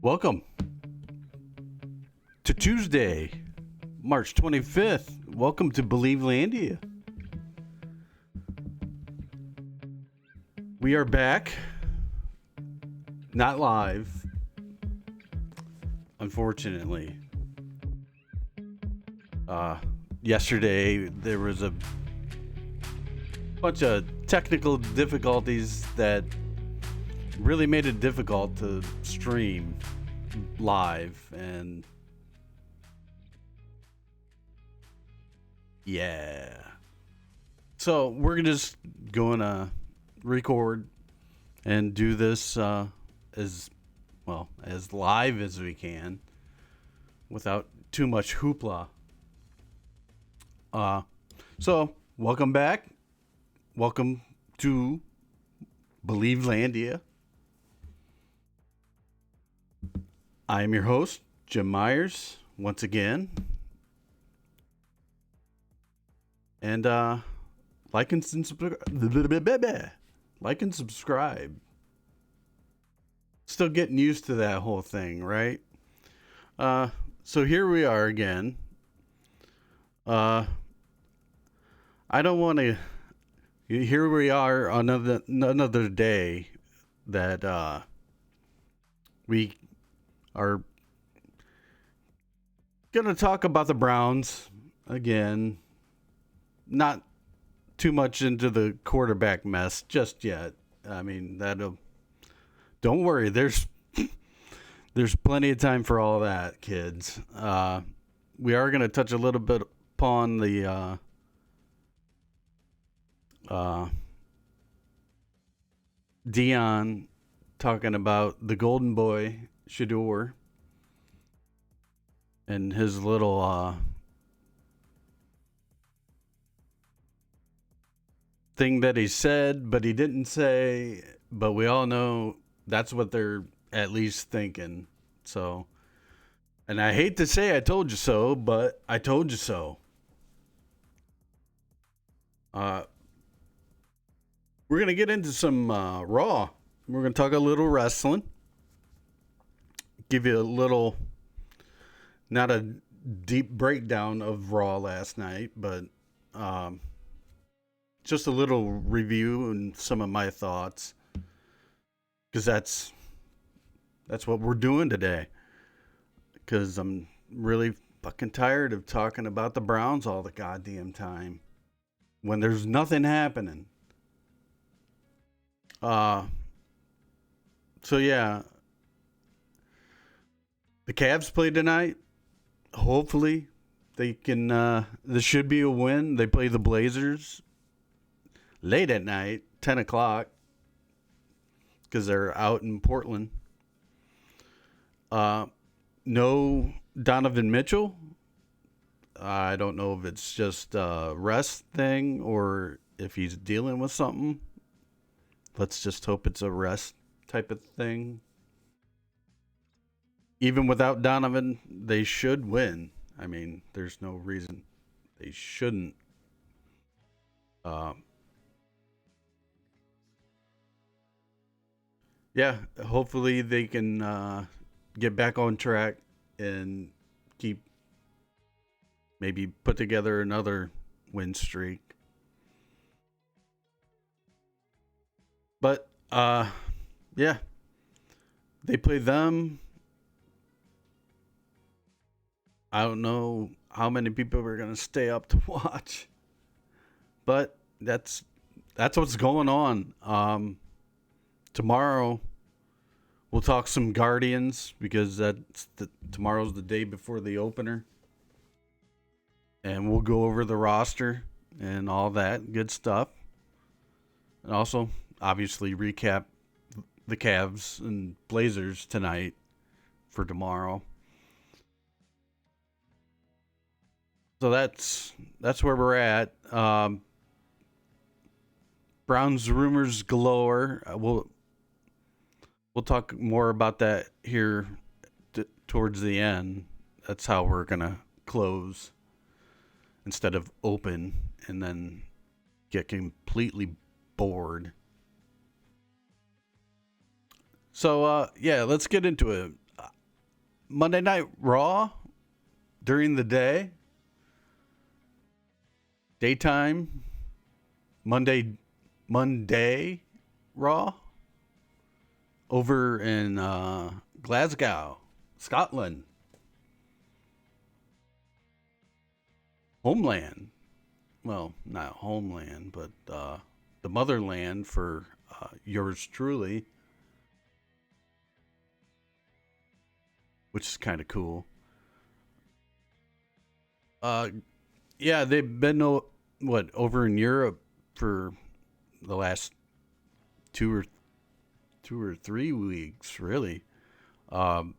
Welcome to Tuesday, March 25th. Welcome to Believelandia. We are back. Not live, unfortunately. Yesterday there was a bunch of technical difficulties that really made it difficult to stream live, and yeah, so we're just gonna record and do this as live as we can without too much hoopla. So welcome back. Welcome to Believelandia. I am your host, Jim Myers, once again. And like and subscribe. Still getting used to that whole thing, right? So here we are again. I don't want to. Here we are on another day that we are gonna talk about the Browns again. Not too much into the quarterback mess just yet. I mean, don't worry. There's plenty of time for all that, kids. We are gonna touch a little bit upon the Deion talking about the golden boy Shedeur and his little thing that he said, but he didn't say. But we all know that's what they're at least thinking. So, and I hate to say I told you so, but I told you so. We're going to get into some Raw. We're going to talk a little wrestling. Give you a little, not a deep breakdown of Raw last night, but just a little review and some of my thoughts. Because that's what we're doing today. Because I'm really fucking tired of talking about the Browns all the goddamn time when there's nothing happening. So yeah, the Cavs play tonight. Hopefully they can, this should be a win. They play the Blazers late at night, 10 o'clock, because they're out in Portland. No Donovan Mitchell. I don't know if it's just a rest thing or if he's dealing with something. Let's just hope it's a rest type of thing. Even without Donovan, they should win. I mean, there's no reason they shouldn't. Yeah, hopefully they can get back on track and maybe put together another win streak. But yeah, they play them. I don't know how many people are gonna stay up to watch, but that's what's going on. Tomorrow we'll talk some Guardians because tomorrow's the day before the opener, and we'll go over the roster and all that good stuff, and also obviously recap the Cavs and Blazers tonight for tomorrow. So that's where we're at. Browns rumors galore. We'll talk more about that here towards the end. That's how we're gonna close instead of open and then get completely bored. So, yeah, let's get into it. Monday Night Raw during the day, daytime, Monday Raw over in Glasgow, Scotland, homeland. Well, not homeland, but the motherland for yours truly, which is kind of cool. Uh, yeah, they've been over in Europe for the last two or 2 or 3 weeks, really. Um,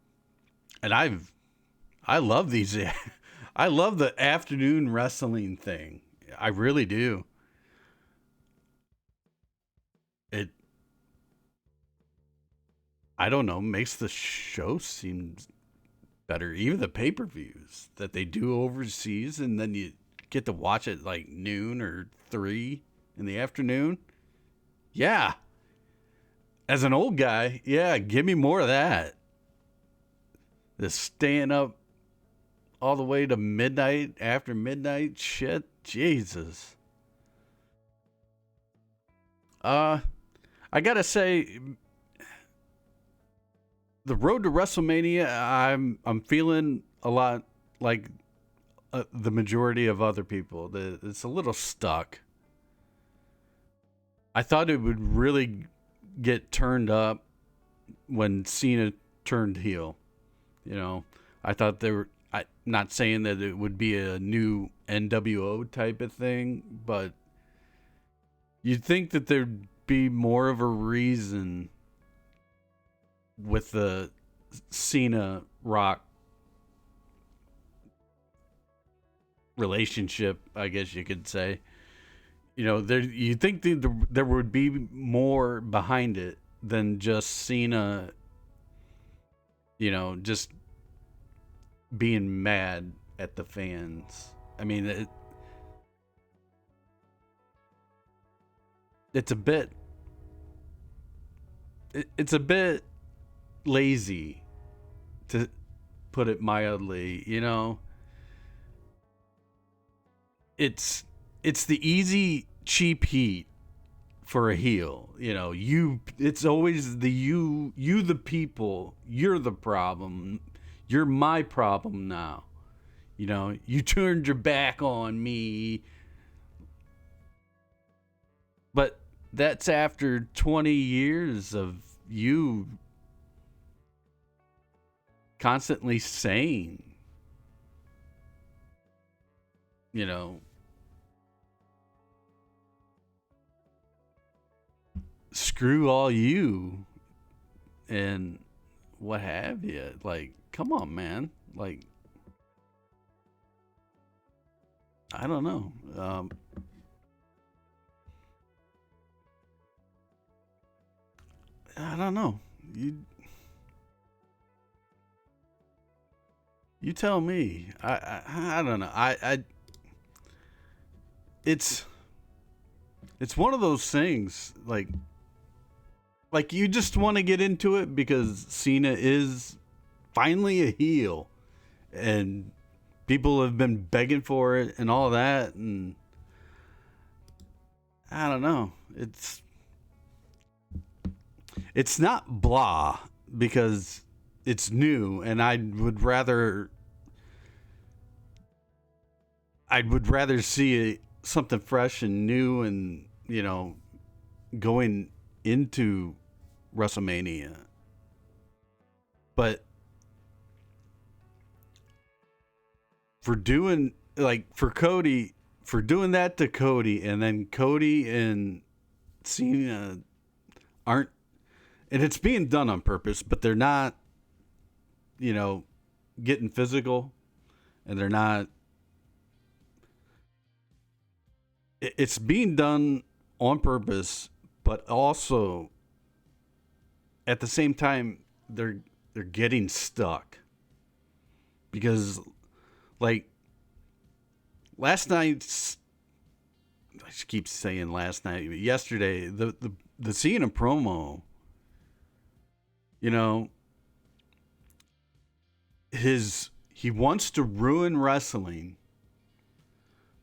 and I love these. I love the afternoon wrestling thing. I really do. It I don't know, makes the show seem better. Even the pay-per-views that they do overseas, and then you get to watch it like noon or 3 in the afternoon. Yeah, as an old guy, yeah, give me more of that. This staying up all the way to midnight, after midnight shit. Jesus. Uh, I gotta say, the road to WrestleMania, I'm feeling a lot like the majority of other people. It's a little stuck. I thought it would really get turned up when Cena turned heel. You know, I thought they were. Not saying that it would be a new NWO type of thing, but you'd think that there'd be more of a reason with the Cena Rock relationship, I guess you could say. You know, you think there would be more behind it than just Cena, just being mad at the fans. I mean, it's a bit it's a bit lazy, to put it mildly. It's the easy cheap heat for a heel. It's always you the people, you're the problem. You're my problem now. You turned your back on me. But that's after 20 years of you constantly saying, you know, screw all you and what have you. Like, come on, man. Like, I don't know. I don't know. You tell me. I don't know. It's one of those things, like you just want to get into it because Cena is finally a heel, and people have been begging for it and all that, and I don't know. It's not blah because it's new, and I'd rather see something fresh and new, and going into WrestleMania. But for doing that to Cody, and then Cody and Cena aren't, and it's being done on purpose, but they're not, getting physical, and they're not. It's being done on purpose, but also at the same time they're getting stuck because, like, last night's. I just keep saying last night. Yesterday, the Cena promo. he wants to ruin wrestling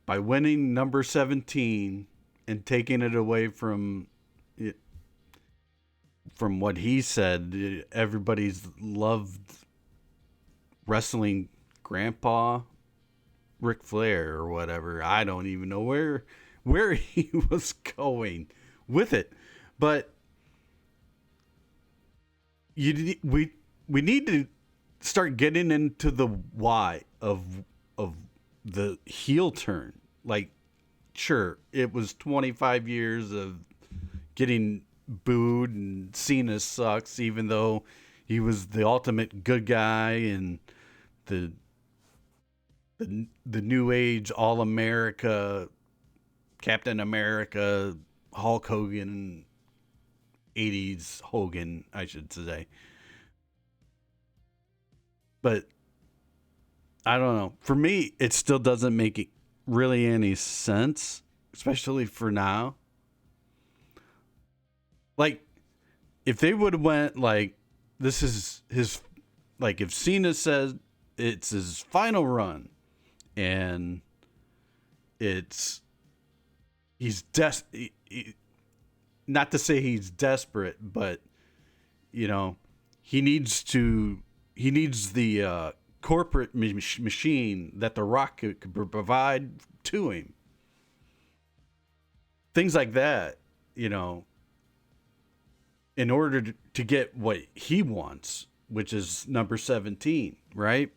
by winning number 17 and taking it away from what he said, everybody's loved wrestling grandpa Ric Flair or whatever. I don't even know where he was going with it, but we need to start getting into the why of the heel turn. Like, sure, it was 25 years of getting booed and Cena sucks, even though he was the ultimate good guy and the new age All America, Captain America, Hulk Hogan, 80s Hogan, I should say. But I don't know. For me, it still doesn't make really any sense, especially for now. Like, if they would have went like, this is his, like if Cena says it's his final run, and it's not to say he's desperate, but you know, he needs the corporate machine that The Rock could provide to him. Things like that, you know, in order to get what he wants, which is number 17, right?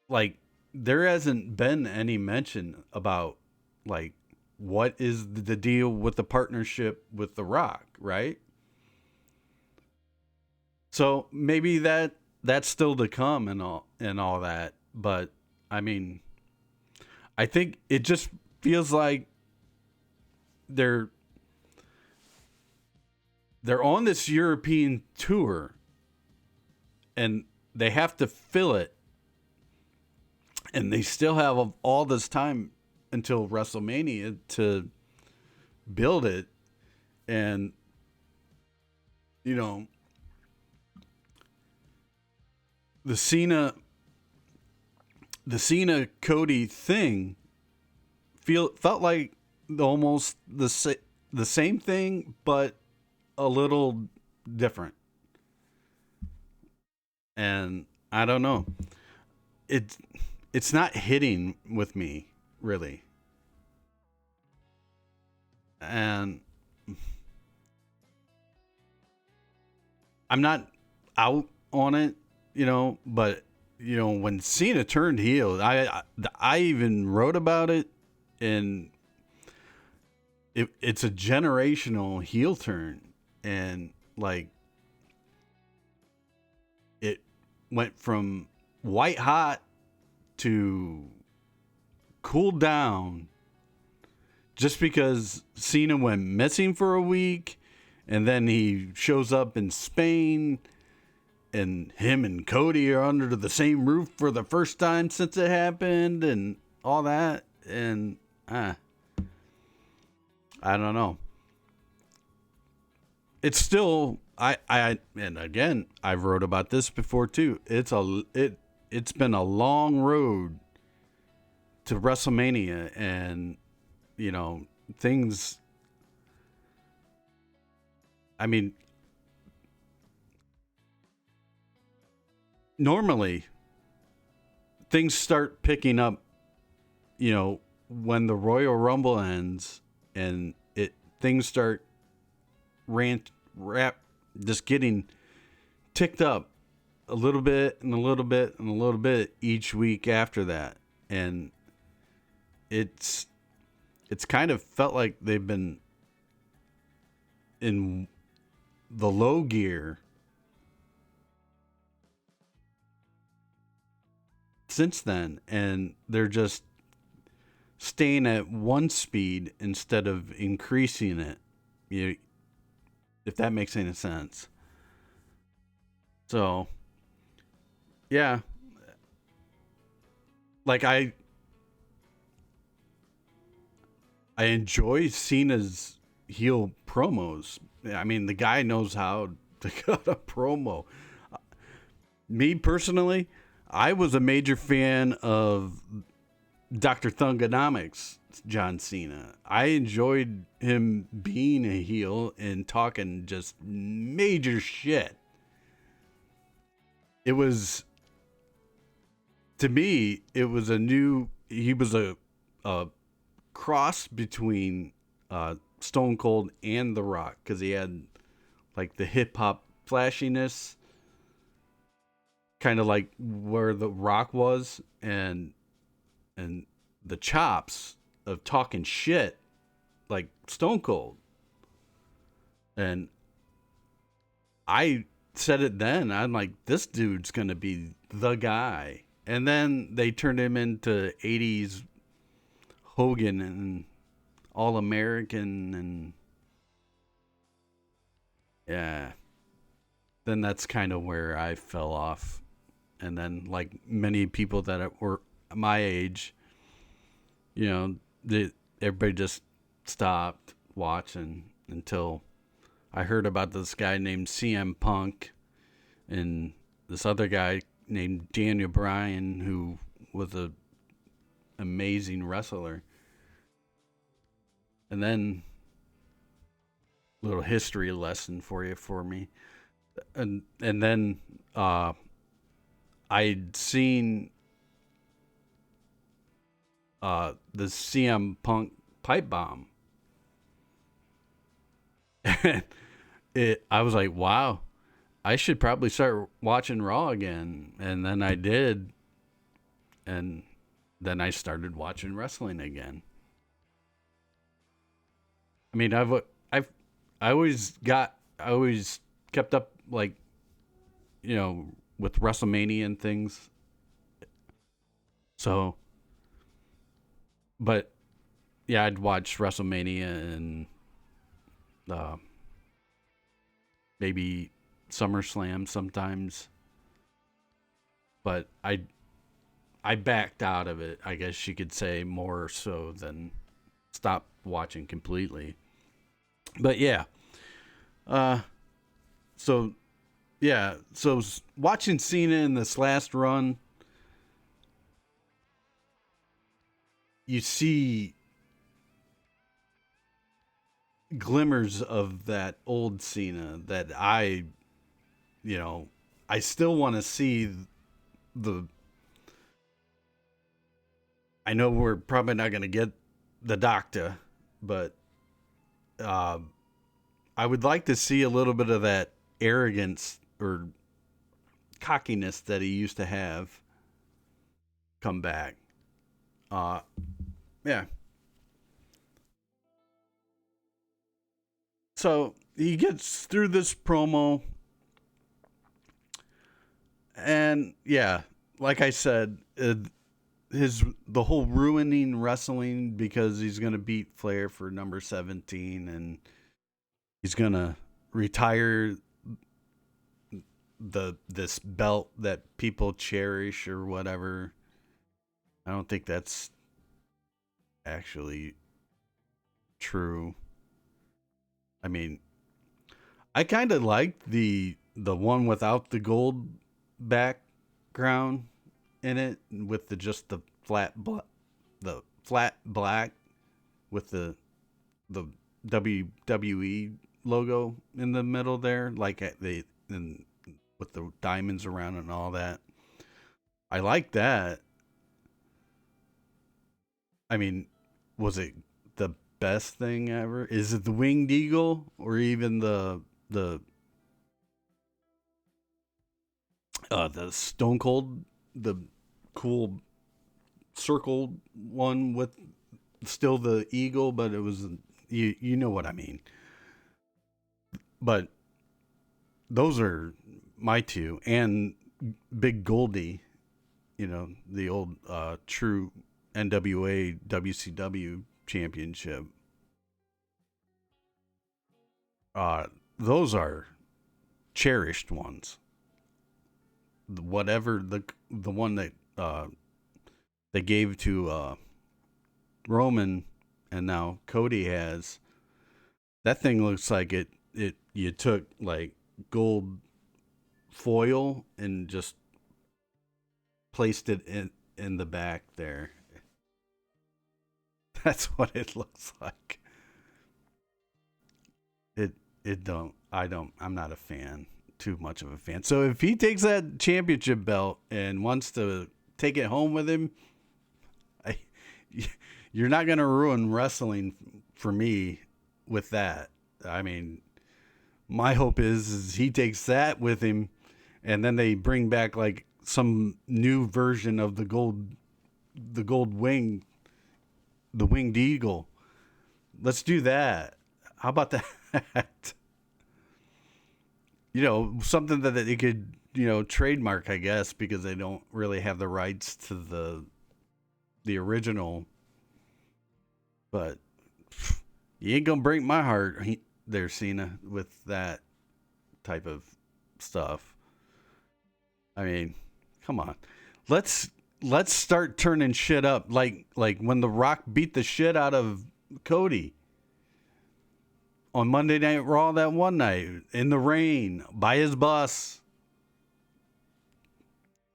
Like, there hasn't been any mention about, like, what is the deal with the partnership with The Rock, right? So maybe that's still to come and all that, but I mean, I think it just feels like they're on this European tour and they have to fill it, and they still have all this time until WrestleMania to build it. And you know, the Cena Cody thing felt like almost the same thing, but a little different. And I don't know. It's not hitting with me really. And I'm not out on it, you know, but you know, when Cena turned heel, I even wrote about it, and it's a generational heel turn, and like it went from white hot to cool down just because Cena went missing for a week, and then he shows up in Spain, and him and Cody are under the same roof for the first time since it happened, and all that. And I don't know. It's still and again, I've wrote about this before too. It's been a long road to WrestleMania, and you know, things, I mean, normally things start picking up, you know, when the Royal Rumble ends, and things start just getting ticked up a little bit and a little bit and a little bit each week after that. And it's kind of felt like they've been in the low gear since then, and they're just staying at one speed instead of increasing it, if that makes any sense. So yeah, like I enjoy Cena's heel promos. I mean, the guy knows how to cut a promo. Me personally, I was a major fan of Dr. Thungonomics, John Cena. I enjoyed him being a heel and talking just major shit. It was, to me, it was he was a cross between Stone Cold and The Rock because he had like the hip hop flashiness, kind of like where The Rock was, and the chops of talking shit like Stone Cold. And I said it then. I'm like, this dude's gonna be the guy. And then they turned him into '80s Hogan and All American, and yeah. Then that's kind of where I fell off. And then, like many people that were my age, you know, everybody just stopped watching until I heard about this guy named CM Punk and this other guy named Daniel Bryan, who was a amazing wrestler. And then little history lesson for me. And then I'd seen the CM Punk pipe bomb. And I was like, wow, I should probably start watching Raw again. And then I did. And then I started watching wrestling again. I mean, I've I always kept up, like, with WrestleMania and things. So, but yeah, I'd watch WrestleMania and uh, maybe SummerSlam sometimes. But I backed out of it, I guess you could say, more so than stopped watching completely. But yeah, uh, so yeah, so watching Cena in this last run, you see glimmers of that old Cena that you know, I still want to see the. I know we're probably not going to get the Doctor, but uh, I would like to see a little bit of that arrogance or cockiness that he used to have come back. Uh, yeah. So he gets through this promo, and yeah, like I said, the whole ruining wrestling because he's gonna beat Flair for number 17, and he's gonna retire this belt that people cherish or whatever. I don't think that's actually true. I mean, I kind of liked the one without the gold background in it, with just the flat black with the WWE logo in the middle there, like and with the diamonds around and all that. I like that. I mean, was it the best thing ever? Is it the winged eagle or even the Stone Cold, the cool circle one with still the eagle, but it was, you know what I mean. But those are my two, and Big Goldie, the old true NWA WCW championship. Those are cherished ones. Whatever the one that they gave to Roman and now Cody has, that thing looks like it you took like gold foil and just placed it in the back there. That's what it looks like. I'm not a fan, too much of a fan. So if he takes that championship belt and wants to take it home with him, you're not going to ruin wrestling for me with that. I mean, my hope is he takes that with him and then they bring back like some new version of the gold wing, the winged eagle. Let's do that. How about that? Something that they could, trademark, I guess, because they don't really have the rights to the original. But you ain't gonna break my heart there, Cena, with that type of stuff. I mean, come on. Let's start turning shit up like when The Rock beat the shit out of Cody on Monday Night Raw that one night in the rain by his bus.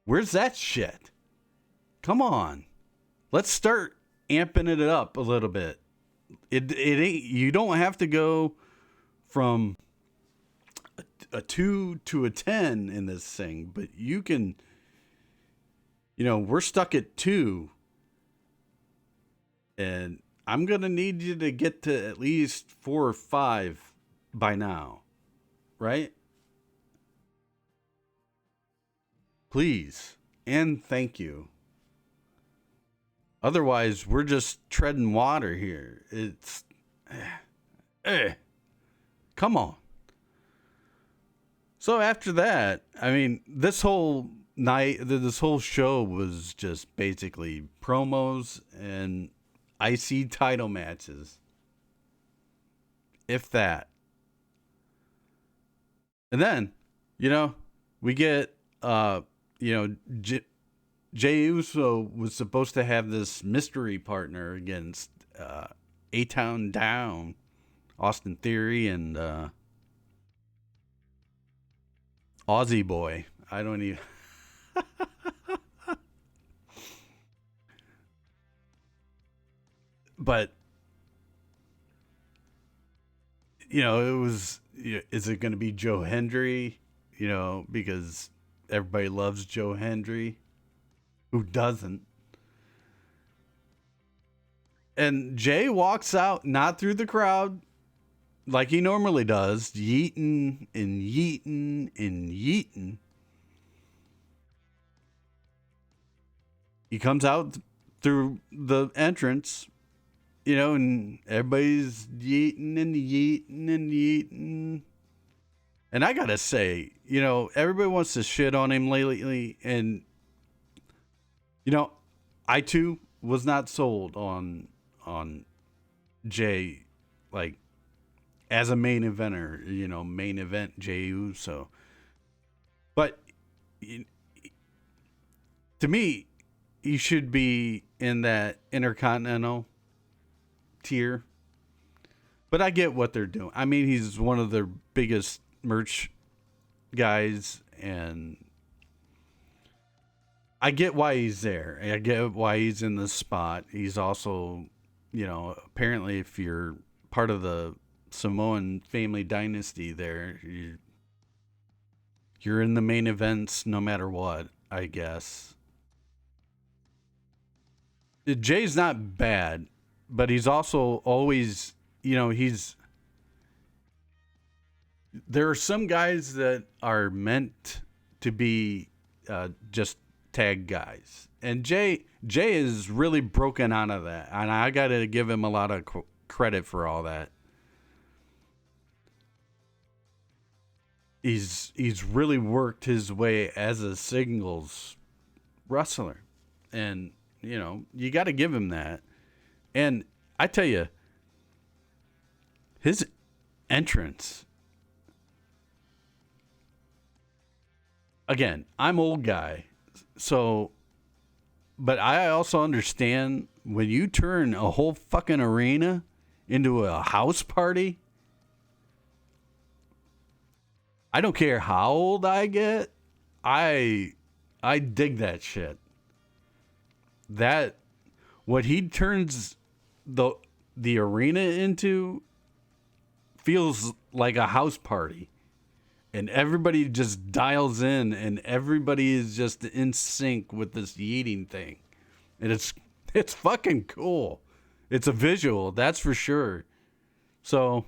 Where's that shit? Come on. Let's start amping it up a little bit. It ain't, you don't have to go from a 2 to a 10 in this thing, but you can, we're stuck at 2, and I'm going to need you to get to at least 4 or 5 by now, right? Please, and thank you. Otherwise, we're just treading water here. It's, come on. So after that, I mean, this whole night, this whole show was just basically promos and IC title matches. If that. And then, we get, Jey Uso was supposed to have this mystery partner against A-Town Down, Austin Theory, and Aussie Boy. I don't even... But, it was... Is it going to be Joe Hendry? Because everybody loves Joe Hendry. Who doesn't? And Jay walks out, not through the crowd, like he normally does, yeeting and yeeting and yeeting. He comes out through the entrance, and everybody's yeeting and yeeting and yeeting. And I gotta say, everybody wants to shit on him lately, and I too was not sold on Jay, like, as a main eventer, main event Jey Uso. But to me, he should be in that Intercontinental tier. But I get what they're doing. I mean, he's one of their biggest merch guys, and I get why he's there. I get why he's in this spot. He's also, apparently if you're part of the Samoan family dynasty there, you're in the main events no matter what, I guess. Jay's not bad, but he's also always, there are some guys that are meant to be just tag guys, and Jay is really broken out of that, and I gotta give him a lot of credit for all that. He's really worked his way as a singles wrestler, and you got to give him that. And I tell you, his entrance. Again, I'm old guy. So, but I also understand when you turn a whole fucking arena into a house party, I don't care how old I get. I I dig that shit. That what he turns the the arena into feels like a house party, and everybody just dials in, and everybody is just in sync with this yeeting thing, and it's fucking cool. It's a visual, that's for sure. So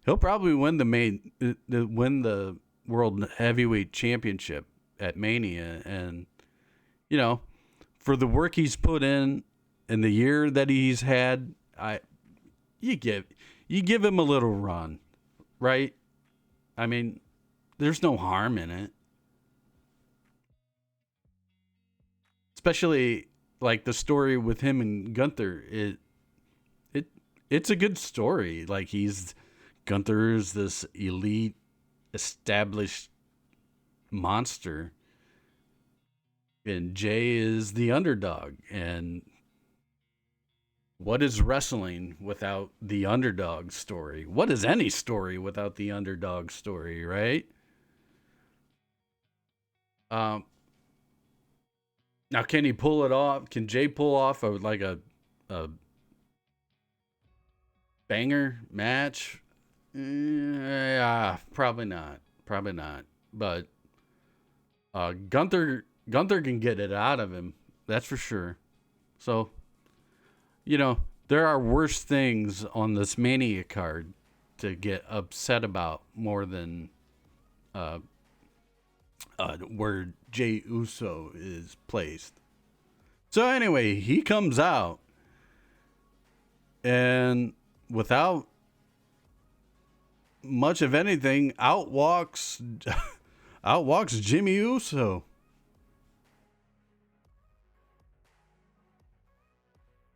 he'll probably win win the world heavyweight championship at Mania, and you know, for the work he's put in and the year that he's had, I you give you give him a little run, right? I mean, there's no harm in it, especially like the story with him and Gunther. It it's a good story. Like Gunther's this elite, established monster, and Jay is the underdog. And what is wrestling without the underdog story? What is any story without the underdog story, right? Um, Now, can he pull it off? Can Jay pull off a banger match? Yeah, probably not. Probably not. But Gunther can get it out of him. That's for sure. So there are worse things on this Mania card to get upset about more than uh, where Jay Uso is placed. So anyway, he comes out and without much of anything, outwalks Jimmy Uso.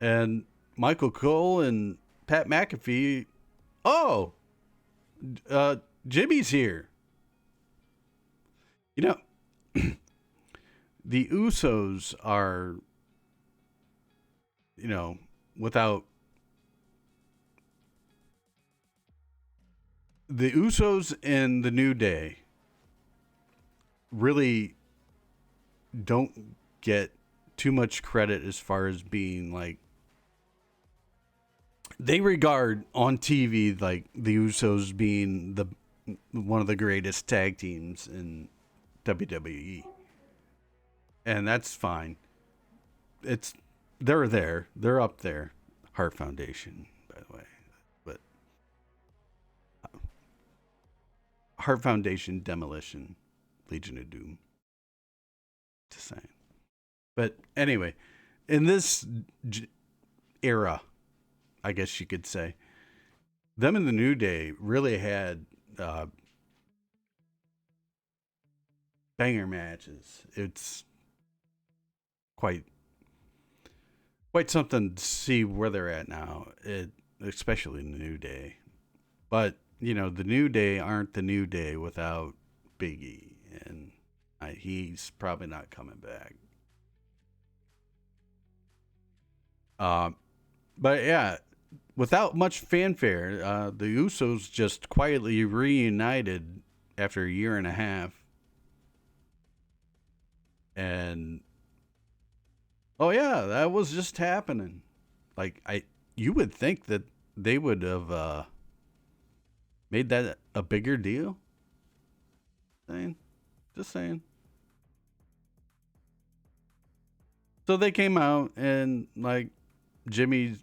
And Michael Cole and Pat McAfee. Oh, Jimmy's here. You know, the Usos are, without the Usos and the New Day really don't get too much credit as far as being like, they regard on TV like the Usos being the one of the greatest tag teams in WWE. And that's fine. It's they're there. They're up there. Heart Foundation, by the way. But Heart Foundation, Demolition, Legion of Doom. Just saying. But anyway, in this era, I guess you could say, them and the New Day really had banger matches. It's quite something to see where they're at now. Especially the New Day. But the New Day aren't the New Day without Big E, and he's probably not coming back. But yeah, without much fanfare, the Usos just quietly reunited after a year and a half. And oh yeah, that was just happening. Like you would think that they would have made that a bigger deal. Just saying. So they came out and like Jimmy,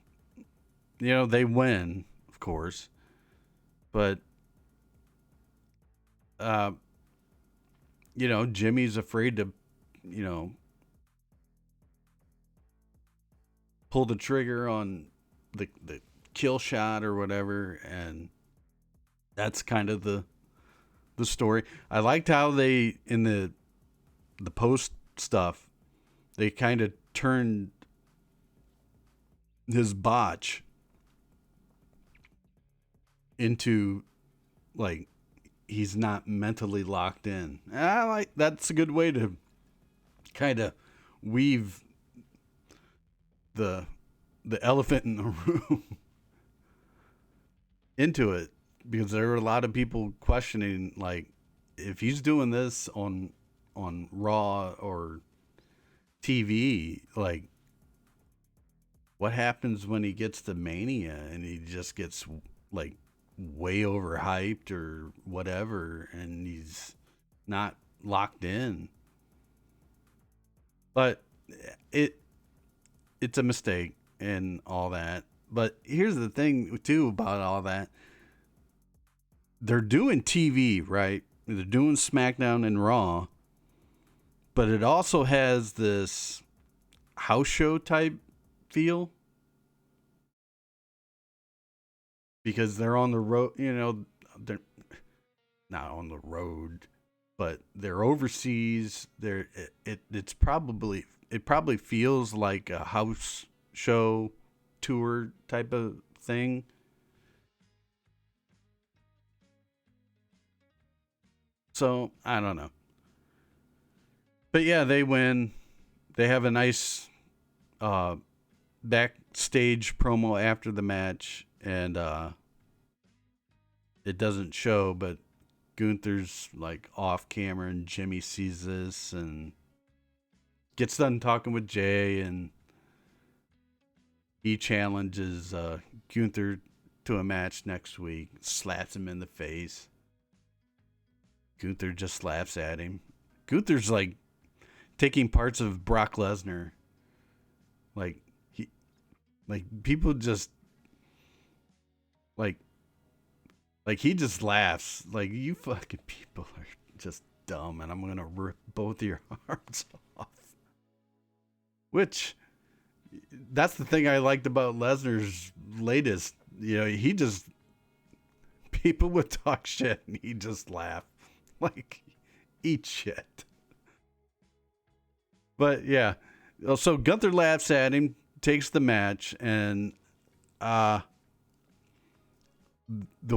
they win, of course, but Jimmy's afraid to, you know, pull the trigger on the kill shot or whatever, and that's kind of the story. I liked how they in the post stuff they kind of turned his botch into like he's not mentally locked in. I like that's a good way to kind of weave the elephant in the room into it, because there were a lot of people questioning like if he's doing this on Raw or TV, like, what happens when he gets to Mania and he just gets like way overhyped or whatever, and he's not locked in? But it it's a mistake and all that. But here's the thing too about all that. They're doing TV, right? They're doing SmackDown and Raw, but it also has this house show type feel because they're on the road, they're not on the road, but they're overseas. It probably feels like a house show tour type of thing. So I don't know, but yeah, they win. They have a nice uh, backstage promo after the match, and it doesn't show, but Gunther's like off camera, and Jimmy sees this and gets done talking with Jay, and he challenges Gunther to a match next week, slaps him in the face. Gunther just laughs at him. Gunther's like taking parts of Brock Lesnar. Like he, like people just like he just laughs. Like, you fucking people are just dumb, and I'm gonna rip both your arms off. Which, that's the thing I liked about Lesnar's latest. He just, people would talk shit and he just laugh. Like, eat shit. But yeah, so Gunther laughs at him, takes the match, and the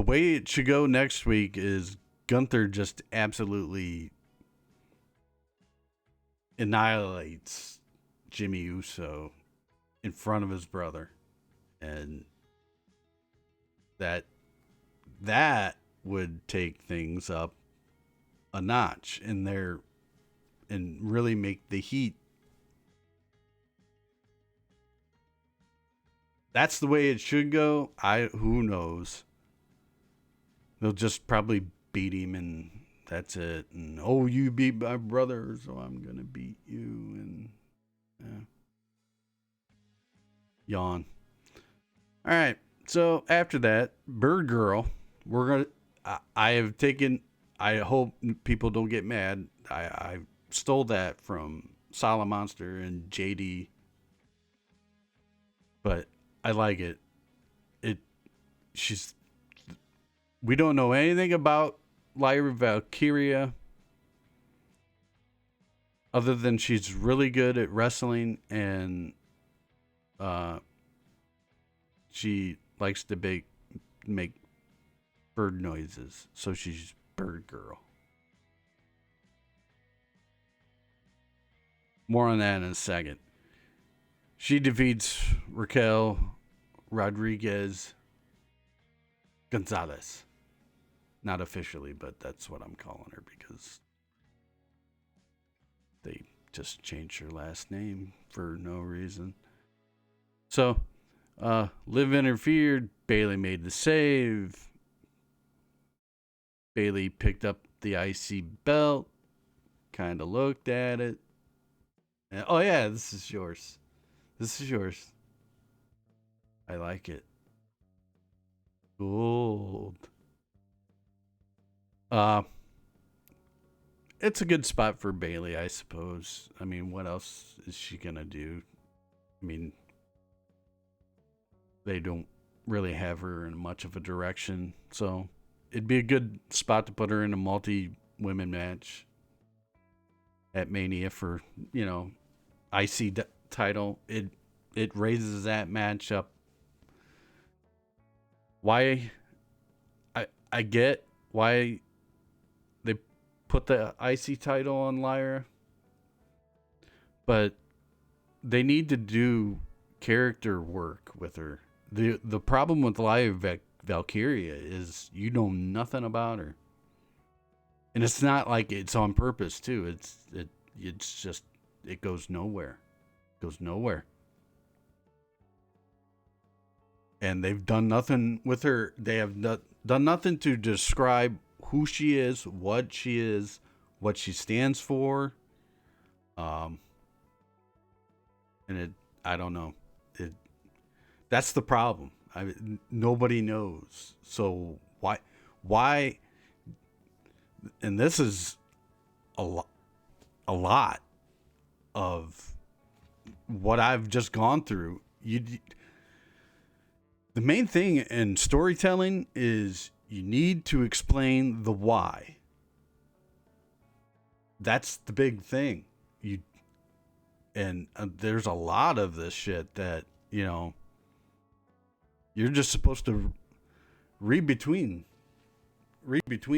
way it should go next week is Gunther just absolutely annihilates Jimmy Uso in front of his brother, and that would take things up a notch in there and really make the heat. That's the way it should go. Who knows? They'll just probably beat him, and that's it. And, oh, you beat my brother, so I'm gonna beat you. And yeah. Yawn. All right. So after that, Bird Girl, we're gonna. I have taken. I hope people don't get mad. I stole that from Solid Monster and JD, but I like it. She's. We don't know anything about Lyra Valkyria other than she's really good at wrestling, and she likes to make bird noises, so she's Bird Girl. More on that in a second. She defeats Raquel Rodriguez Gonzalez. Not officially, but that's what I'm calling her because they just changed her last name for no reason. So, Liv interfered. Bayley made the save. Bayley picked up the IC belt, kind of looked at it. And, oh, yeah, this is yours. This is yours. I like it. Gold. It's a good spot for Bayley, I suppose. I mean, what else is she gonna do? I mean, they don't really have her in much of a direction, so it'd be a good spot to put her in a multi-women match at Mania for, IC title. It raises that match up. Why? I get why they put the IC title on Lyra, but they need to do character work with her. The problem with Lyra Valkyria is you know nothing about her, And it's not like it's on purpose too. It's just it goes nowhere. It goes nowhere. And they've done nothing with her. They have done nothing to describe who she is, what she stands for. Um, and I don't know. That's the problem. Nobody knows. So why? And this is a lot of what I've just gone through. The main thing in storytelling is you need to explain the why. That's the big thing. There's a lot of this shit that, you're just supposed to read between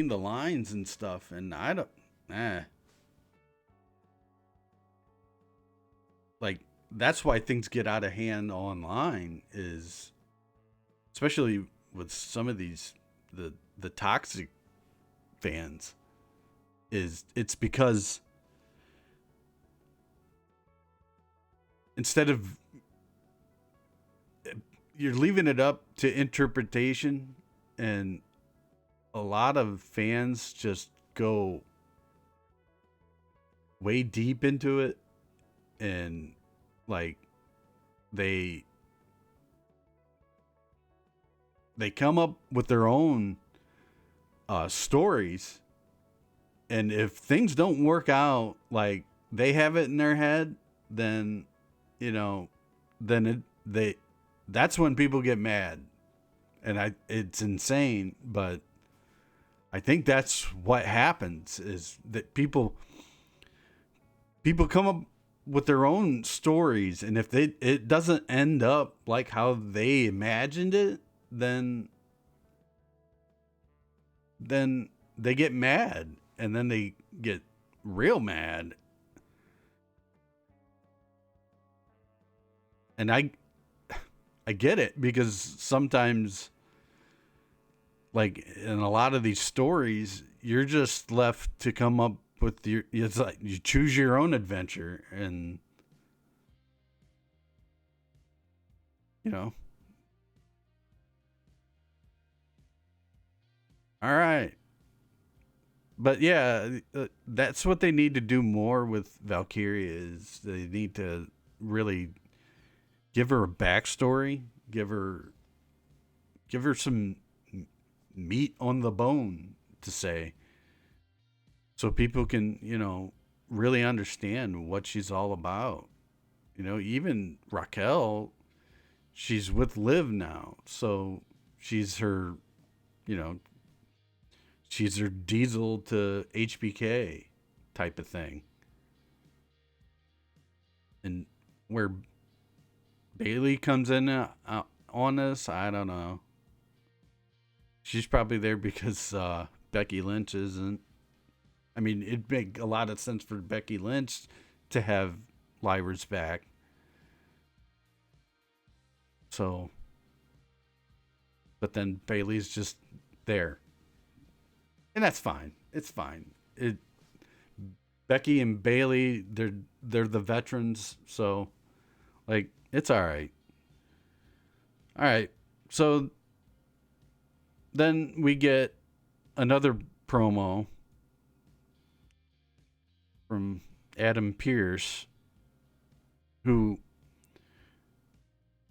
the lines and stuff, and I don't like that's why things get out of hand online, is especially with some of these the toxic fans, it's because instead of you're leaving it up to interpretation, and a lot of fans just go way deep into it, and like they come up with their own stories, and if things don't work out like they have it in their head, then that's when people get mad, and it's insane, but I think that's what happens, is that people come up with their own stories, and if it doesn't end up like how they imagined it, then they get mad, and then they get real mad. And I get it, because sometimes, like in a lot of these stories, you're just left to come up with it's like you choose your own adventure, and all right. But yeah, that's what they need to do more with Valkyria, is they need to really give her a backstory, give her some meat on the bone, to say, so people can, really understand what she's all about. Even Raquel, she's with Liv now, so she's her, she's her Diesel to HBK type of thing. And where Bailey comes in on this, I don't know. She's probably there because Becky Lynch isn't. I mean, it'd make a lot of sense for Becky Lynch to have Lyra's back. So, but then Bailey's just there, and that's fine. It's fine. Becky and Bailey, they're the veterans, so like it's all right. All right. So then we get another promo from Adam Pearce, who,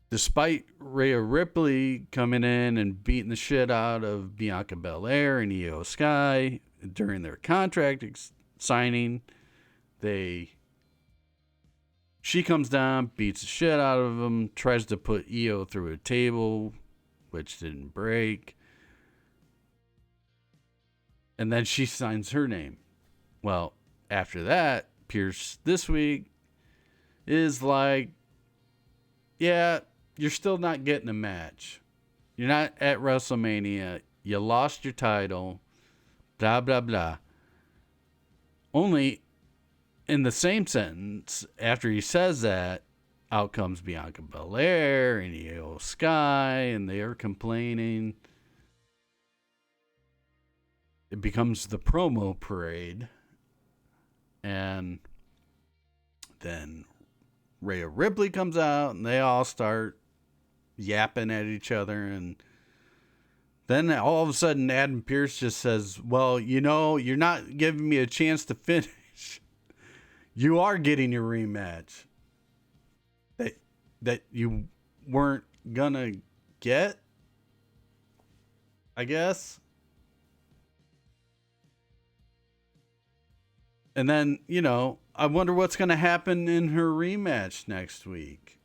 despite Rhea Ripley coming in and beating the shit out of Bianca Belair and Io Sky during their contract signing, she comes down, beats the shit out of him, tries to put Io through a table, which didn't break. And then she signs her name. Well, after that, Pearce this week is like, yeah, you're still not getting a match. You're not at WrestleMania. You lost your title. Blah, blah, blah. Only in the same sentence, after he says that, out comes Bianca Belair and Io Sky, and they are complaining. it becomes the promo parade, and then Rhea Ripley comes out, and they all start yapping at each other, and then all of a sudden Adam Pearce just says, well, you're not giving me a chance to finish. You are getting your rematch that you weren't gonna get, I guess. And then, I wonder what's gonna happen in her rematch next week.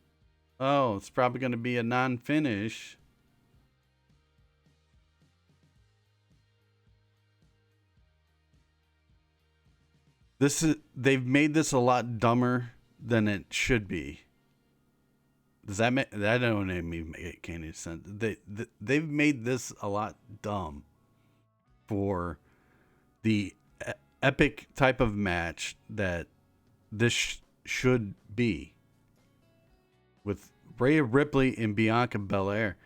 Oh, it's probably gonna be a non-finish. They've made this a lot dumber than it should be. Does that make that don't make any sense? They've made this a lot dumb for the epic type of match that this should be with Rhea Ripley and Bianca Belair.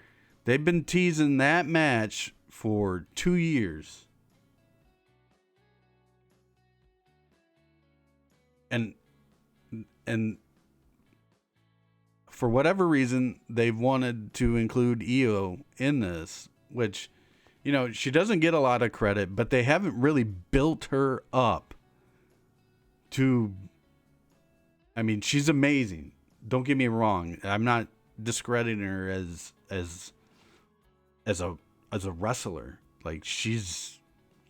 They've been teasing that match for 2 years. And for whatever reason, they've wanted to include Io in this, which, she doesn't get a lot of credit, but they haven't really built her up to. I mean, she's amazing. Don't get me wrong. I'm not discrediting her as a wrestler. Like, she's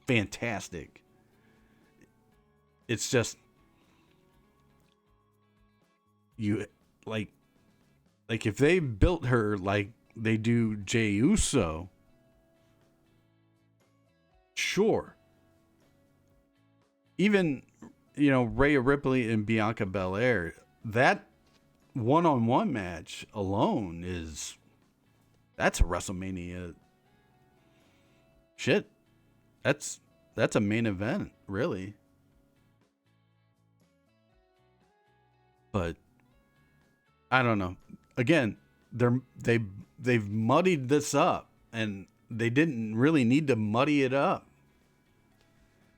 fantastic. It's just you like if they built her like they do Jey Uso, sure. Even, Rhea Ripley and Bianca Belair, that one-on-one match alone that's a WrestleMania shit. That's a main event, really. But I don't know. Again, they've muddied this up, and they didn't really need to muddy it up.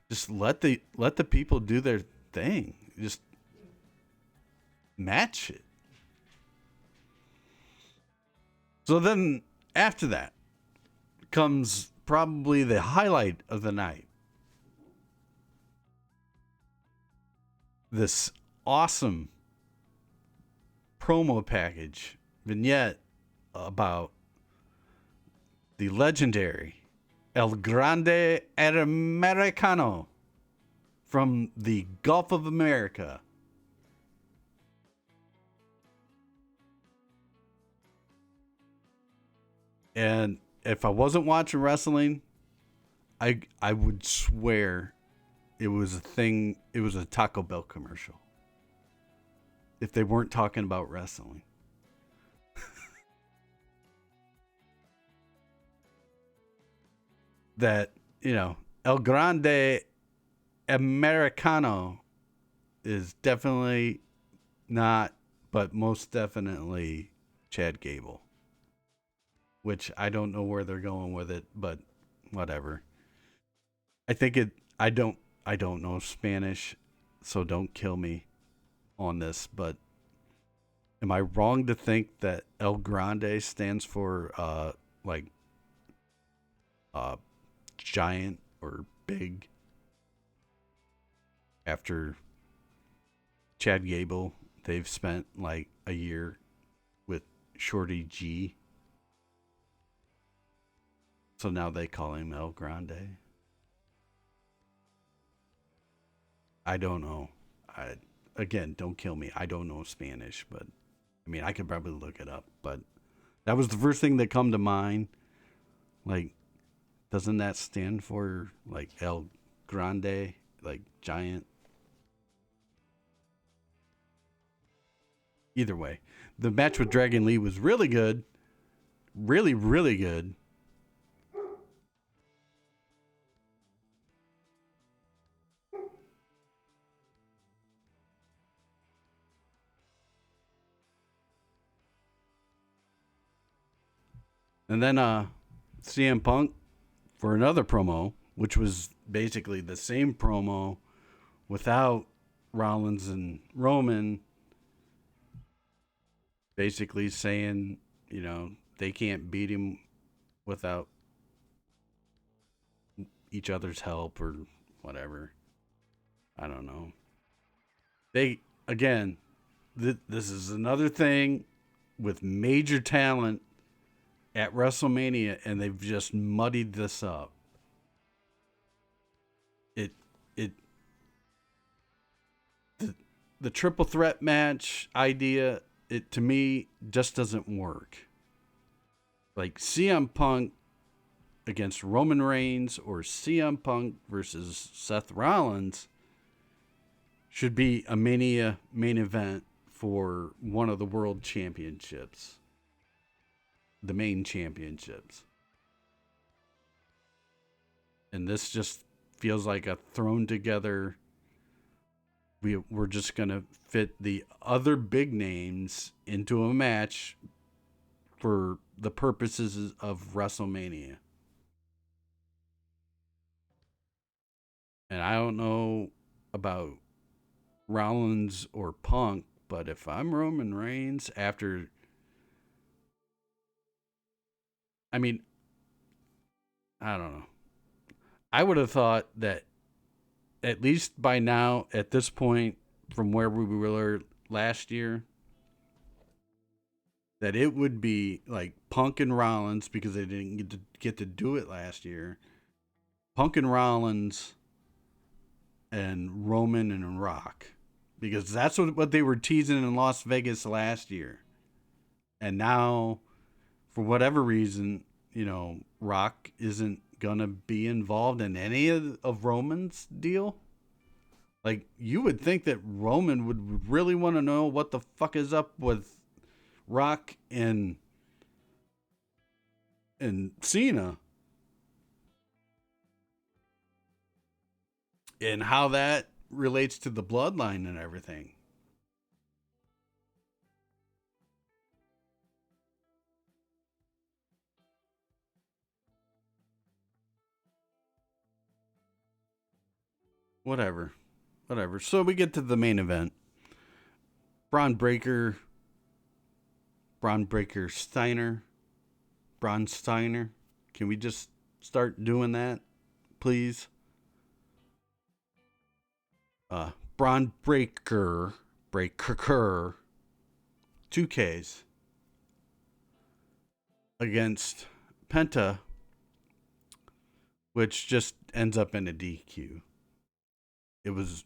Just let the people do their thing. Just match it. So then after that comes probably the highlight of the night. This awesome promo package vignette about the legendary El Grande Americano from the Gulf of America. And if I wasn't watching wrestling, I would swear it was a Taco Bell commercial. If they weren't talking about wrestling. That, El Grande Americano is definitely not, but most definitely Chad Gable. Which I don't know where they're going with it, but whatever. I don't know Spanish, so don't kill me on this, but am I wrong to think that El Grande stands for giant or big? After Chad Gable, they've spent like a year with Shorty G. So now they call him El Grande. I don't know. Again, don't kill me. I don't know Spanish, but I mean, I could probably look it up. But that was the first thing that come to mind. Like, doesn't that stand for like El Grande, like giant? Either way, the match with Dragon Lee was really good, really, really good. And then CM Punk for another promo which was basically the same promo without Rollins and Roman, basically saying, they can't beat him without each other's help or whatever. I don't know. They, again, this is another thing with major talent at WrestleMania, and they've just muddied this up. It it the triple threat match idea, it to me just doesn't work. Like CM Punk against Roman Reigns or CM Punk versus Seth Rollins should be a Mania main event for one of the world championships, the main championships. And this just feels like a thrown together. We're just going to fit the other big names into a match for the purposes of WrestleMania. And I don't know about Rollins or Punk, but if I'm Roman Reigns after, I mean, I don't know. I would have thought that at least by now, at this point, from where we were last year, that it would be like Punk and Rollins, because they didn't get to do it last year. Punk and Rollins and Roman and Rock, because that's what they were teasing in Las Vegas last year. And now, for whatever reason, Rock isn't gonna be involved in any of Roman's deal. Like, you would think that Roman would really want to know what the fuck is up with Rock and Cena, and how that relates to the bloodline and everything. Whatever. Whatever. So we get to the main event. Braun Breaker. Braun Breaker Steiner. Braun Steiner. Can we just start doing that, please? Braun Breaker. Breaker. 2Ks. Against Penta, which just ends up in a DQ. It was,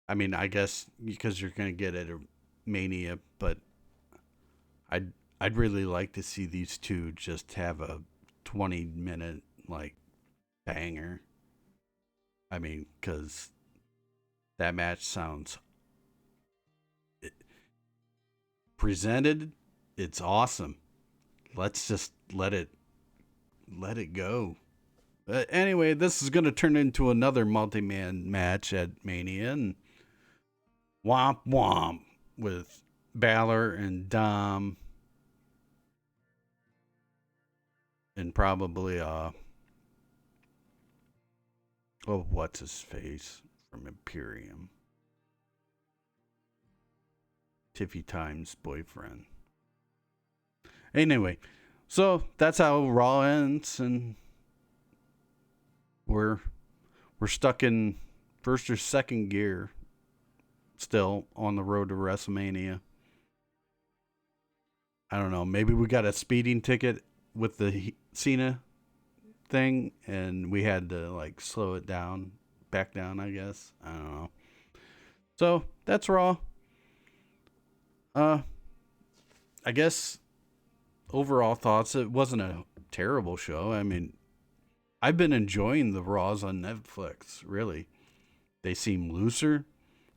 I mean, I guess because you're going to get it at Mania, but I'd really like to see these two just have a 20-minute like banger. I mean, because that match sounds presented, it's awesome. Let's just let it go. Anyway, this is going to turn into another multi-man match at Mania, and womp womp with Balor and Dom, and probably what's his face from Imperium, Tiffy Time's boyfriend. Anyway, so that's how Raw ends, and we're stuck in first or second gear, still on the road to WrestleMania. I don't know. Maybe we got a speeding ticket with the Cena thing, and we had to like slow it down, back down. I guess, I don't know. So that's Raw. I guess overall thoughts. It wasn't a terrible show. I mean, I've been enjoying the Raws on Netflix. Really, they seem looser.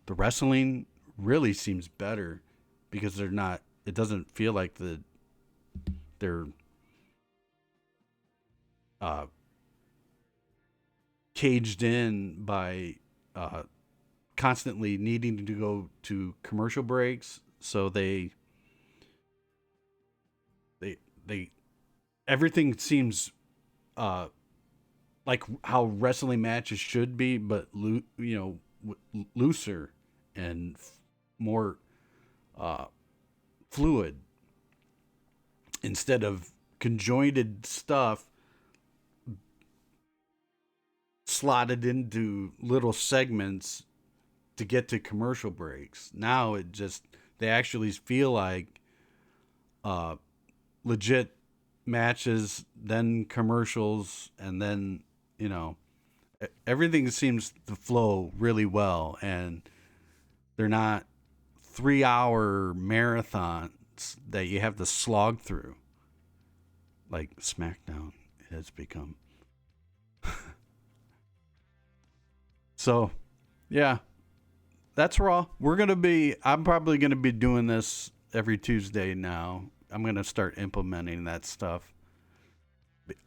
The wrestling really seems better because they're not. It doesn't feel like they're caged in by constantly needing to go to commercial breaks. So they everything seems like how wrestling matches should be, but looser and more uh, fluid instead of conjointed stuff slotted into little segments to get to commercial breaks. Now they actually feel like uh, legit matches, then commercials, and then you know everything seems to flow really well, and they're not 3 hour marathons that you have to slog through like SmackDown has become. So, yeah, that's Raw. I'm probably gonna be doing this every Tuesday now. I'm gonna start implementing that stuff.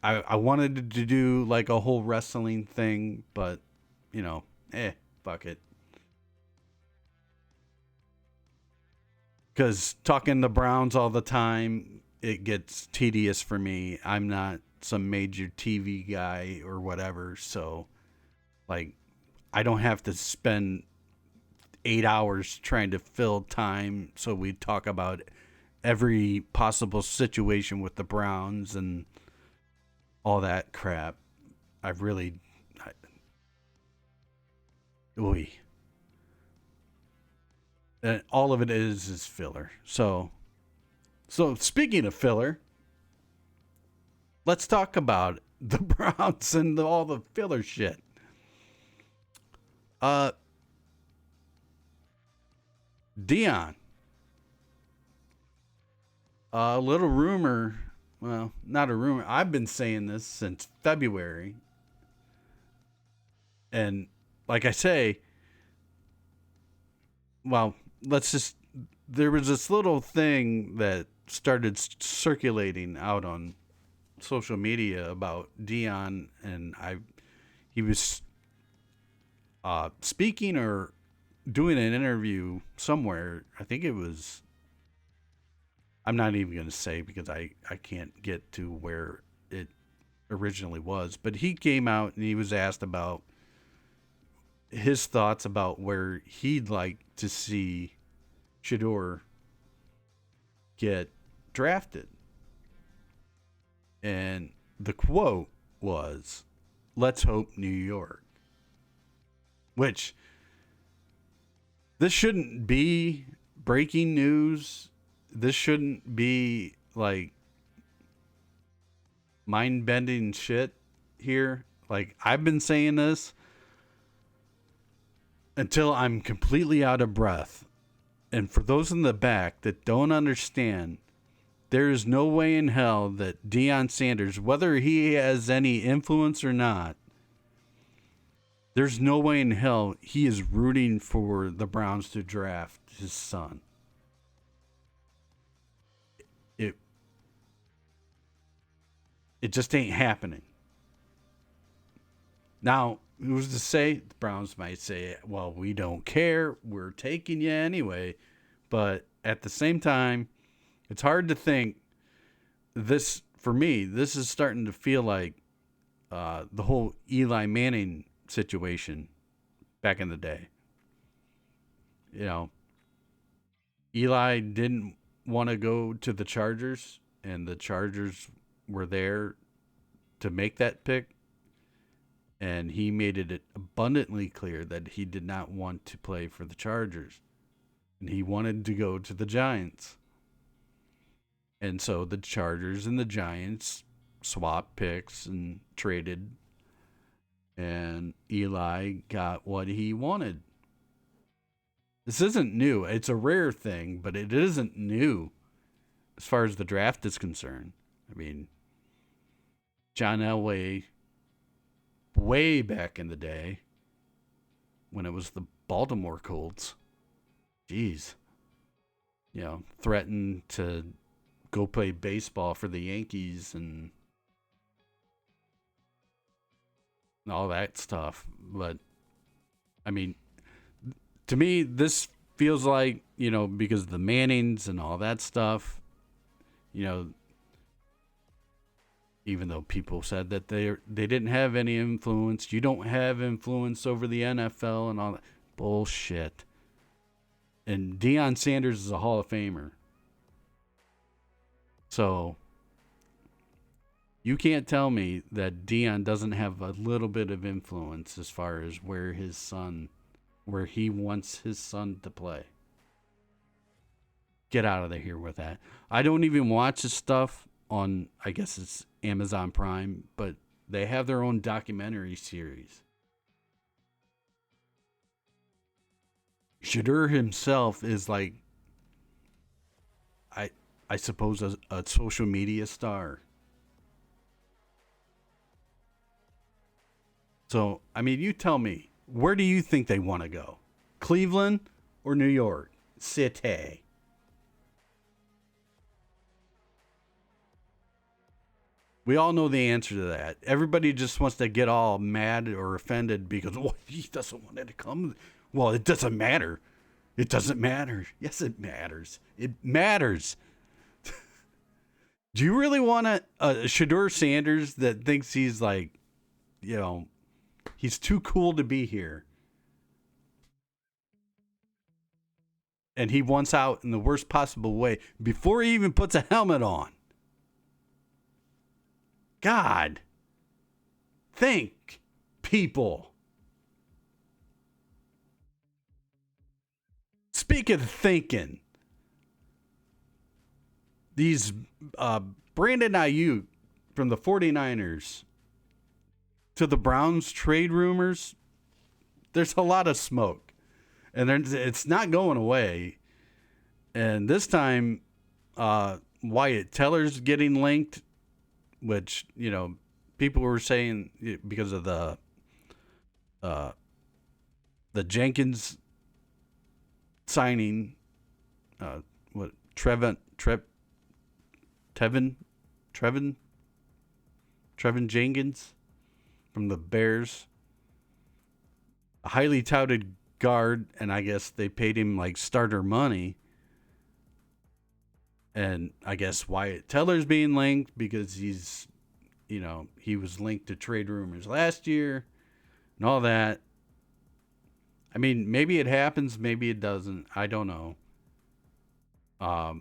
I wanted to do like a whole wrestling thing, but you know, fuck it. Because talking the Browns all the time, it gets tedious for me. I'm not some major TV guy or whatever, so like I don't have to spend 8 hours trying to fill time so we talk about every possible situation with the Browns and all that crap. I really, I, oy. And all of it is filler. So speaking of filler, let's talk about the Browns and all the filler shit. Deion. A little rumor. Well, not a rumor. I've been saying this since February. And like I say, well, let's just. There was this little thing that started circulating out on social media about Deion, and he was speaking or doing an interview somewhere. I think it was. I'm not even going to say because I can't get to where it originally was. But he came out and he was asked about his thoughts about where he'd like to see Shedeur get drafted. And the quote was, "Let's hope New York." Which, this shouldn't be breaking news. This shouldn't be like mind bending shit here. Like, I've been saying this until I'm completely out of breath. And for those in the back that don't understand, there is no way in hell that Deion Sanders, whether he has any influence or not, there's no way in hell he is rooting for the Browns to draft his son. It it just ain't happening. Now, who's to say the Browns might say, "Well, we don't care. We're taking you anyway." But at the same time, it's hard to think this for me. This is starting to feel like the whole Eli Manning situation back in the day. You know, Eli didn't want to go to the Chargers, and the Chargers were there to make that pick. And he made it abundantly clear that he did not want to play for the Chargers. And he wanted to go to the Giants. And so the Chargers and the Giants swapped picks and traded. And Eli got what he wanted. This isn't new. It's a rare thing, but it isn't new as far as the draft is concerned. I mean, John Elway, way back in the day, when it was the Baltimore Colts, jeez, threatened to go play baseball for the Yankees and all that stuff. But, I mean, to me, this feels like, because of the Mannings and all that stuff, even though people said that they didn't have any influence. You don't have influence over the NFL and all that bullshit. And Deion Sanders is a Hall of Famer. So you can't tell me that Deion doesn't have a little bit of influence as far as where he wants his son to play. Get out of here with that. I don't even watch his stuff on, I guess it's Amazon Prime, but they have their own documentary series. Shedeur himself is like, I suppose, a social media star. So, I mean, you tell me, where do you think they want to go? Cleveland or New York City? We all know the answer to that. Everybody just wants to get all mad or offended because, well, he doesn't want it to come. Well, it doesn't matter. It doesn't matter. Yes, it matters. It matters. Do you really want a Shedeur Sanders that thinks he's like, he's too cool to be here? And he wants out in the worst possible way before he even puts a helmet on. God. Think, people. Speak of thinking. These Brandon Aiyuk from the 49ers to the Browns trade rumors, there's a lot of smoke. And it's not going away. And this time, Wyatt Teller's getting linked, which, people were saying because of the Jenkins signing, Trevin Jenkins from the Bears, a highly touted guard, and I guess they paid him like starter money. And I guess Wyatt Teller's being linked because he's, he was linked to trade rumors last year and all that. I mean, maybe it happens, maybe it doesn't. I don't know. I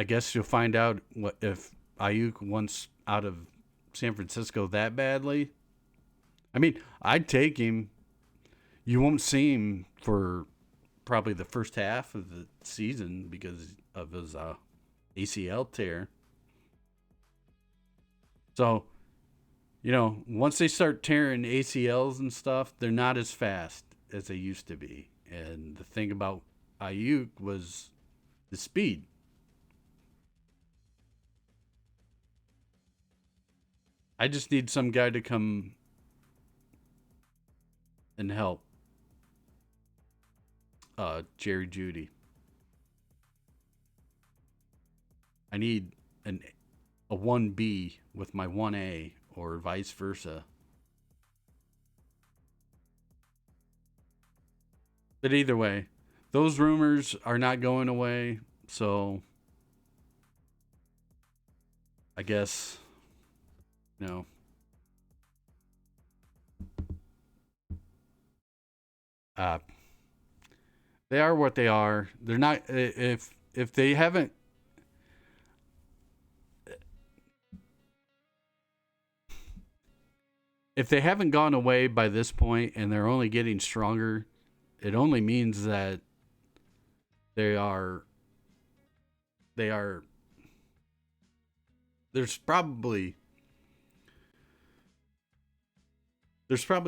guess you'll find out if Aiyuk wants out of San Francisco that badly. I mean, I'd take him. You won't see him for probably the first half of the season because of his ACL tear. So, once they start tearing ACLs and stuff, they're not as fast as they used to be. And the thing about Aiyuk was the speed. I just need some guy to come and help Jerry Jeudy. I need a 1B with my 1A or vice versa. But either way, those rumors are not going away, so I guess, they are what they are. They're not, if they haven't, if they haven't gone away by this point and they're only getting stronger, it only means that they are there's probably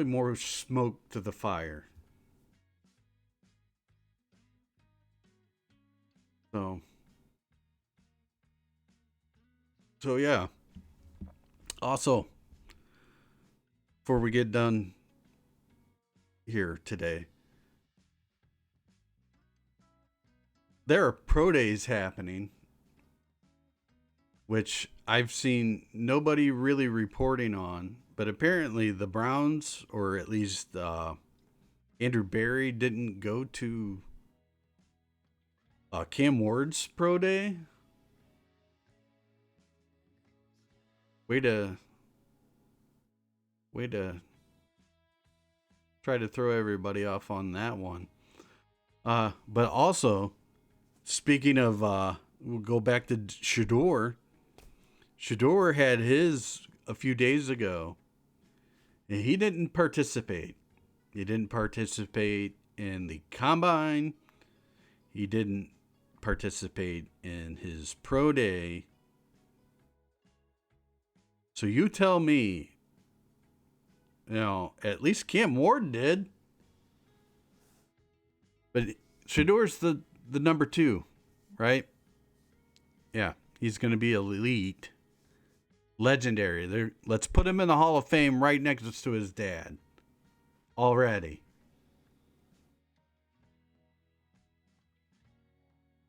more smoke to the fire. So yeah. Also, before we get done here today, there are pro days happening, which I've seen nobody really reporting on, but apparently the Browns, or at least Andrew Berry, didn't go to Cam Ward's pro day. Way to try to throw everybody off on that one. But also, speaking of, we'll go back to Shedeur. Shedeur had his a few days ago, and he didn't participate. He didn't participate in the combine. He didn't participate in his pro day. So you tell me, at least Cam Ward did. But Shedeur's the number 2, right? Yeah, he's going to be elite. Legendary. Let's put him in the Hall of Fame right next to his dad. Already.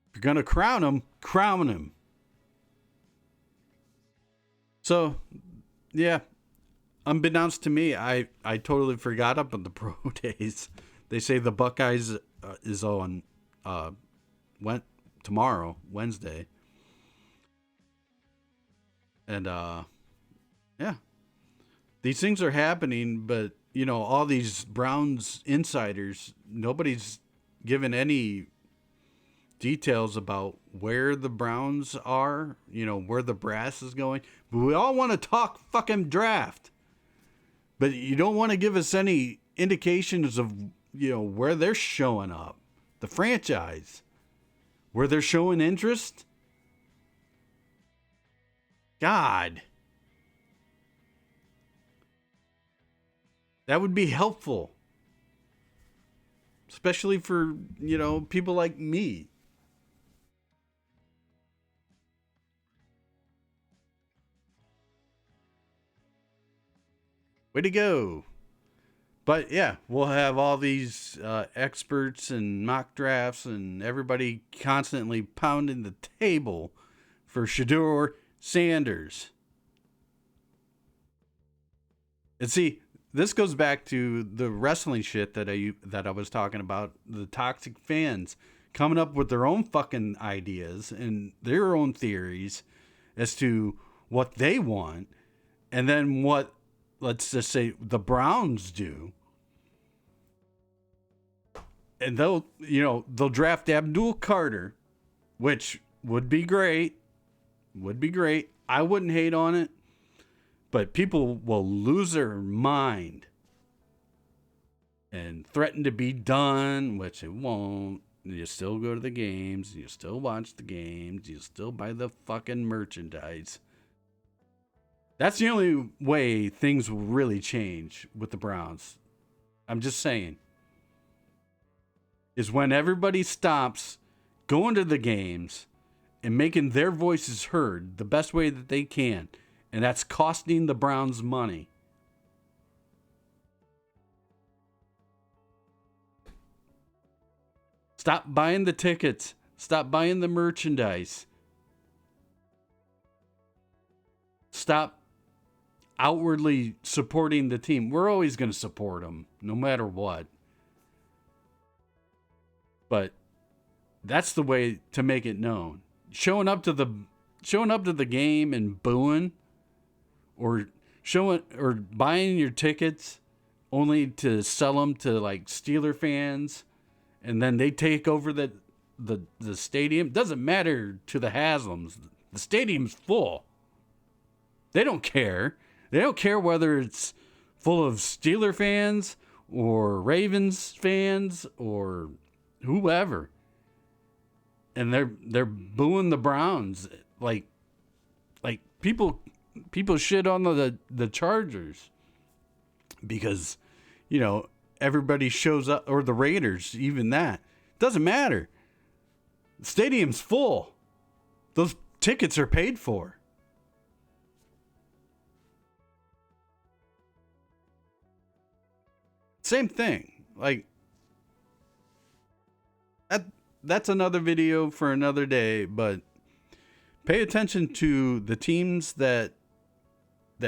If you're going to crown him, crown him. So, yeah, unbeknownst to me, I totally forgot about the pro days. They say the Buckeyes is on tomorrow, Wednesday. And yeah. These things are happening, but all these Browns insiders, nobody's given any details about where the Browns are, where the brass is going. But we all want to talk fucking draft. But you don't want to give us any indications of, where they're showing up. The franchise. Where they're showing interest. God. That would be helpful. Especially for, people like me. Way to go. But yeah, we'll have all these experts and mock drafts and everybody constantly pounding the table for Shedeur Sanders. And see, this goes back to the wrestling shit that I was talking about. The toxic fans coming up with their own fucking ideas and their own theories as to what they want, and then what, let's just say, the Browns do. And they'll draft Abdul Carter, which would be great. I wouldn't hate on it. But people will lose their mind and threaten to be done, which it won't. You still go to the games. You still watch the games. You still buy the fucking merchandise. That's the only way things will really change with the Browns. I'm just saying. Is when everybody stops going to the games and making their voices heard the best way that they can. And that's costing the Browns money. Stop buying the tickets. Stop buying the merchandise. Stop outwardly supporting the team. We're always going to support them, no matter what. But that's the way to make it known. Showing up to the game and booing, or buying your tickets only to sell them to like Steeler fans, and then they take over the stadium. Doesn't matter to the Haslams. The stadium's full. They don't care. They don't care whether it's full of Steeler fans or Ravens fans or whoever. And they're booing the Browns like people shit on the Chargers because everybody shows up, or the Raiders, even that. Doesn't matter. The stadium's full. Those tickets are paid for. Same thing. Like that's another video for another day, but pay attention to the teams that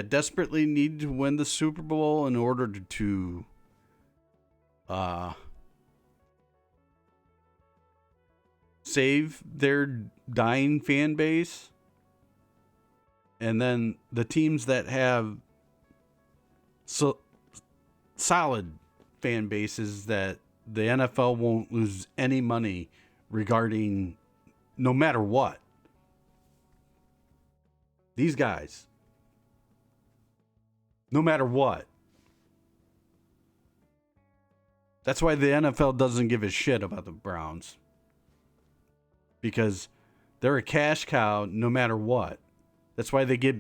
desperately need to win the Super Bowl in order to save their dying fan base. And then the teams that have solid fan bases that the NFL won't lose any money regarding no matter what. These guys, no matter what. That's why the NFL doesn't give a shit about the Browns. Because they're a cash cow no matter what. That's why they get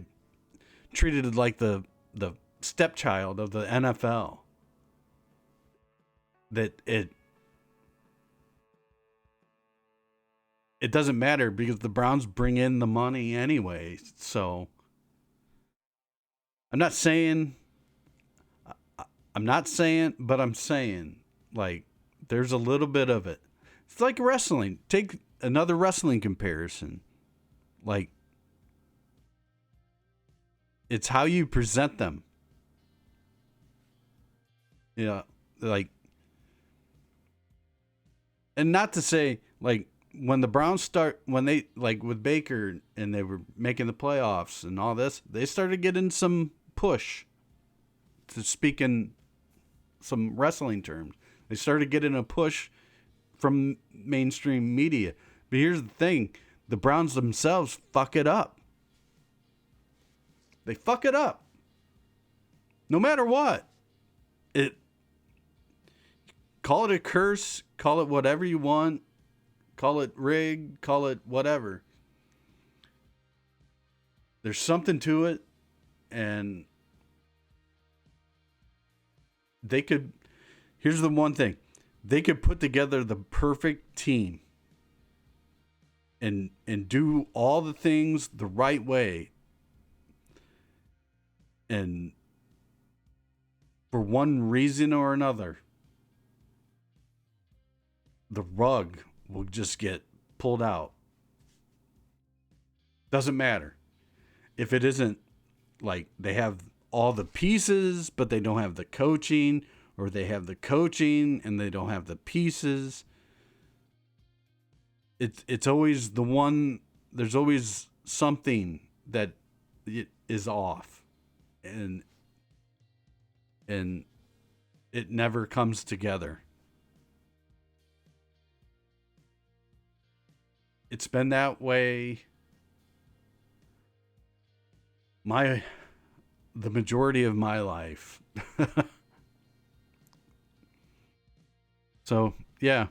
treated like the stepchild of the NFL. That it doesn't matter because the Browns bring in the money anyway. So I'm not saying, but I'm saying, like, there's a little bit of it. It's like wrestling. Take another wrestling comparison. Like, it's how you present them. You know, like, and not to say, like, when the Browns when they, like, with Baker and they were making the playoffs and all this, they started getting some push, to speak in some wrestling terms. They started getting a push from mainstream media. But here's the thing. The Browns themselves fuck it up. They fuck it up. No matter what. Call it a curse, call it whatever you want, call it rigged, call it whatever. There's something to it, and they could, here's the one thing, they could put together the perfect team and do all the things the right way, and for one reason or another, the rug will just get pulled out. Doesn't matter. If it isn't like they have all the pieces, but they don't have the coaching, or they have the coaching and they don't have the pieces. It's always the one, there's always something that is off. And it never comes together. It's been that way the majority of my life. So, yeah.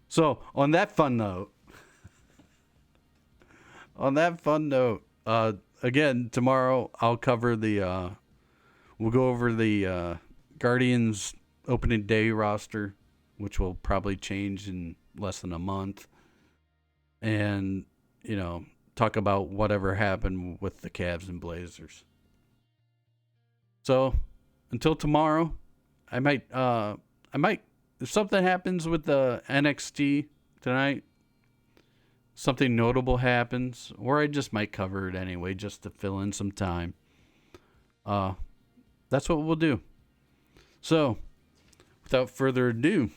So, on that fun note, again, tomorrow I'll cover we'll go over the Guardians opening day roster, which will probably change in less than a month. And, talk about whatever happened with the Cavs and Blazers. So, until tomorrow, I might, if something happens with the NXT tonight, something notable happens, or I just might cover it anyway, just to fill in some time. That's what we'll do. So, without further ado,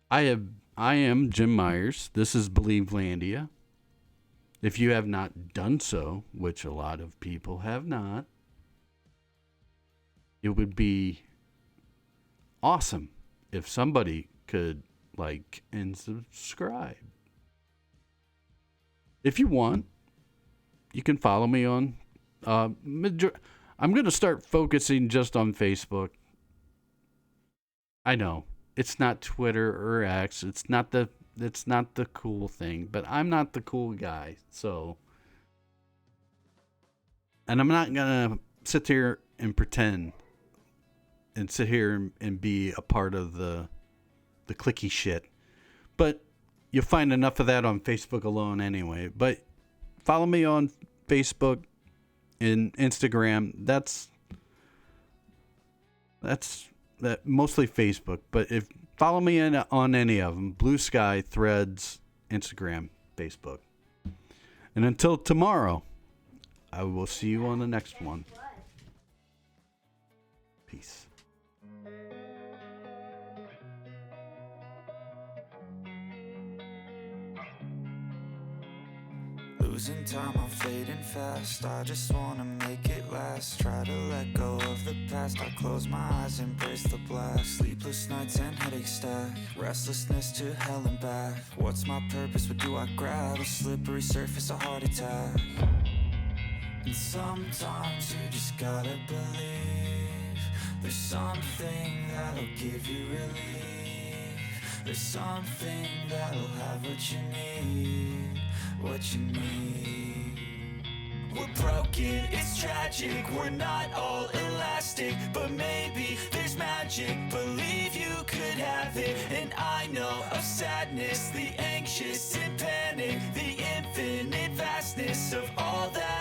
I am Jim Myers. This is Believelandia. If you have not done so, which a lot of people have not, it would be awesome if somebody could like and subscribe. If you want, you can follow me on I'm going to start focusing just on Facebook. I know it's not Twitter or X. It's not the cool thing, but I'm not the cool guy. So, and I'm not going to sit here and pretend and sit here and be a part of the clicky shit. But you'll find enough of that on Facebook alone anyway. But follow me on Facebook and Instagram. That's mostly Facebook. But if follow me on any of them, Blue Sky, Threads, Instagram, Facebook. And until tomorrow, I will see you on the next one. Peace. Losing time, I'm fading fast. I just wanna make it last. Try to let go of the past. I close my eyes, embrace the blast. Sleepless nights and headaches stack. Restlessness to hell and back. What's my purpose? What do I grab? A slippery surface, a heart attack. And sometimes you just gotta believe. There's something that'll give you relief. There's something that'll have what you need. What you need. We're broken, it's tragic. We're not all elastic, but maybe there's magic. Believe you could have it. And I know of sadness, the anxious and panic, the infinite vastness of all that